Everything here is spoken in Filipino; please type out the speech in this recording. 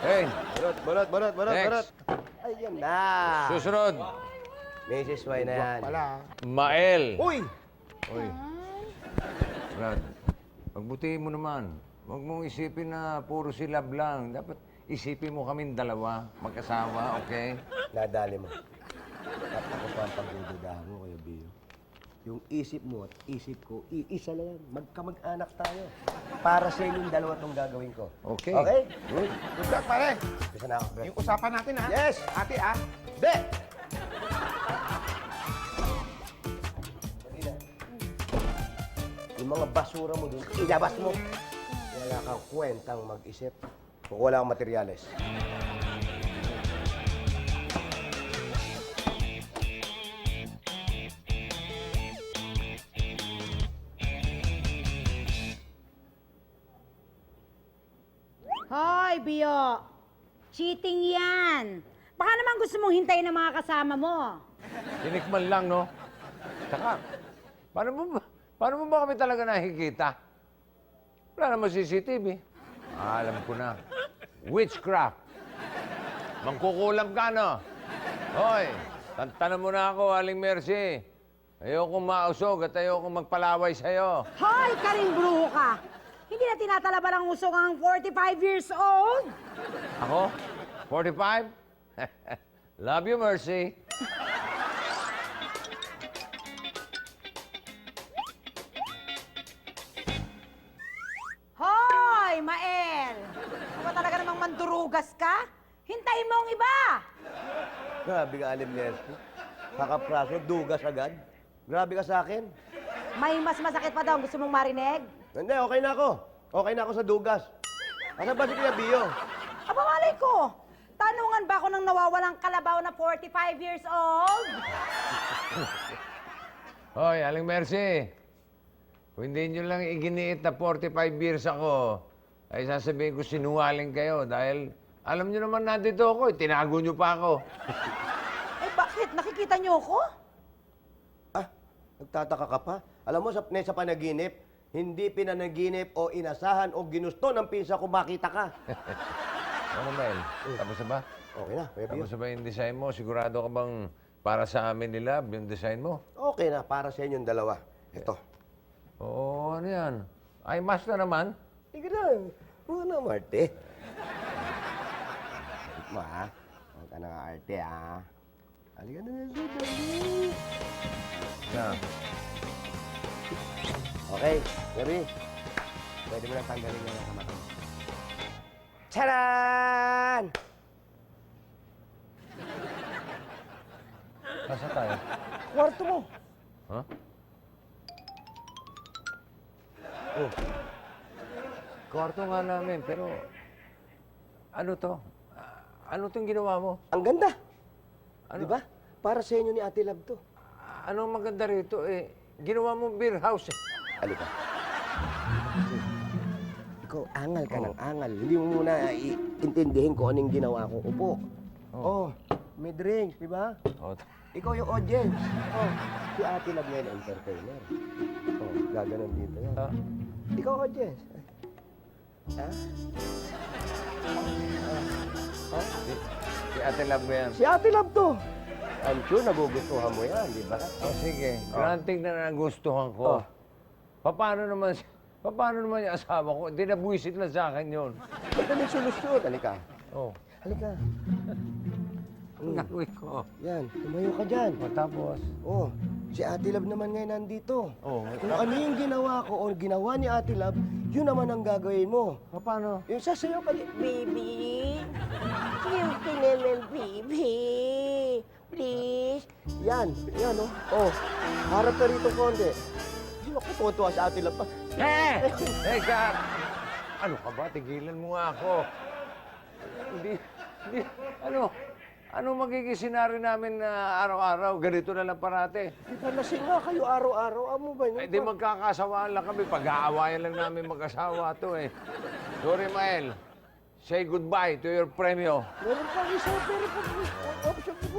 Hey, Balot. next. Ayan na. Susunod. Mrs. Y na yan. Mael. Uy! Uy. Brad, pagbutihin mo naman. Huwag mong isipin na puro si Love lang. Dapat isipin mo kaming dalawa, mag-asawa, okay? Nadali mo. At ako pa ang pagdududahan mo, Kuya Bio. Yung isip mo at isip ko, iisa lang yan. Magkamag-anak tayo. Para sa inyong dalawa itong gagawin ko. Okay. Okay? Good luck, pare. Bisa na ako, Brad. Yung usapan natin, ha? Yes! Ate, ha? Be! Yung mga basura mo dun, ilabas mo. Wala kang kwentang mag-isip kung wala kang materyales. Hoy, Bio! Cheating yan! Baka naman gusto mong hintayin ng mga kasama mo. Tinikman lang, no? Saka, paano mo ba kami talaga nakikita? Wala naman CCTV. Alam ko na. Witchcraft. Mangkukulam ka, no? Hoy, tantanan mo na ako, Aling Mercy. Ayokong mausog at ayokong magpalaway sa'yo. Hoy, Karing Bruho ka! Hindi na tinatalaban ang usok ang 45 years old! Ako? 45? Love you, Mercy. Hoy, Mael! Ano ba talaga namang mandurugas ka? Hintayin mo ang iba! Grabe ka, Alim Nesty. Kakapraso, dugas agad. Grabe ka sa akin. May mas masakit pa daw. Gusto mong marinig? Hindi, okay na ako. Okay na ako sa dugas. Asa ba si Kuya Bio? Aba, malay ko! Tanungan ba ako ng nawawalang kalabaw na 45 years old? Hoy, Aling Mercy. Kung hindi nyo lang iginiit na 45 years ako, ay sasabihin ko sinungaling kayo dahil alam nyo naman nandito ako, tinago nyo pa ako. Eh, bakit? Nakikita niyo ako? Ah, nagtataka ka pa? Alam mo, sa panaginip, hindi pinanaginip o inasahan o ginusto ng pinsa ko makita ka. Ano, Mel? Tapos na ba? Okay na, Kuya Bio. Tapos na ba yung design mo? Sigurado ka bang para sa amin nila yung design mo? Okay na, para sa inyong dalawa. Ito. Oo, ano yan? Ay, mas na naman. Sige na. Huwag na, Marte. Mo, ha? Huwag ka na nga, arte, ha? Halika na, dali. Na. Okay, Gabi. Pwede mo lang tanggalin yung sa mata mo. Charan! Nasa tayo? Kwarto mo. Ha? Oh, Kwarto nga namin, pero ano to? Ano tong ginawa mo? ang ganda. Ano? Di ba? Para sa inyo ni Ate Love to. Ano maganda rito? Eh, ginawa mo beer house. Halika. Ikaw, angal ka ng angal. Hindi mo muna iintindihin kung anong ginawa ko. Upo. Oh, may drinks, di ba? Oh, Ikaw yung audience. Oh, si Ate Love ngayon, entertainer. Oh, gaganon dito yan. ha? Ikaw audience. Ha? Si Ate Love mo yan. Si Ate Love to. I'm sure nagugustuhan mo yan, di ba? Oh, sige. Granting na nagustuhan ko. Paano naman yung asawa ko? Hindi nabuisit lang sa akin yun. Madaling solusyon. Halika. Oh, Halika. ang gagawin ko. Yan, tumayo ka dyan. O, tapos? Oh, si Ate Love naman ngayon nandito. Oh, Kung ano yung ginawa ko o ginawa ni Ate Love, yun naman ang gagawin mo. paano? Yung sasayaw ka, baby, cute naman, baby, please. Yan, oh. Oh, harap ka rito konti. Hindi ako tuwa sa Ate Love pa. Teka! Ano ka ba? Tigilan mo nga ako. Hindi, ano magiging senaryo namin na araw-araw? Ganito na lang parate. Di ba lasing nga kayo araw-araw? Amo ba yun? Ay, di magkakasawaan lang kami. Pag-aawayan lang namin mag-asawa to eh. Sorry, Mael. Say goodbye to your premyo. Meron pang isa, pero pag option po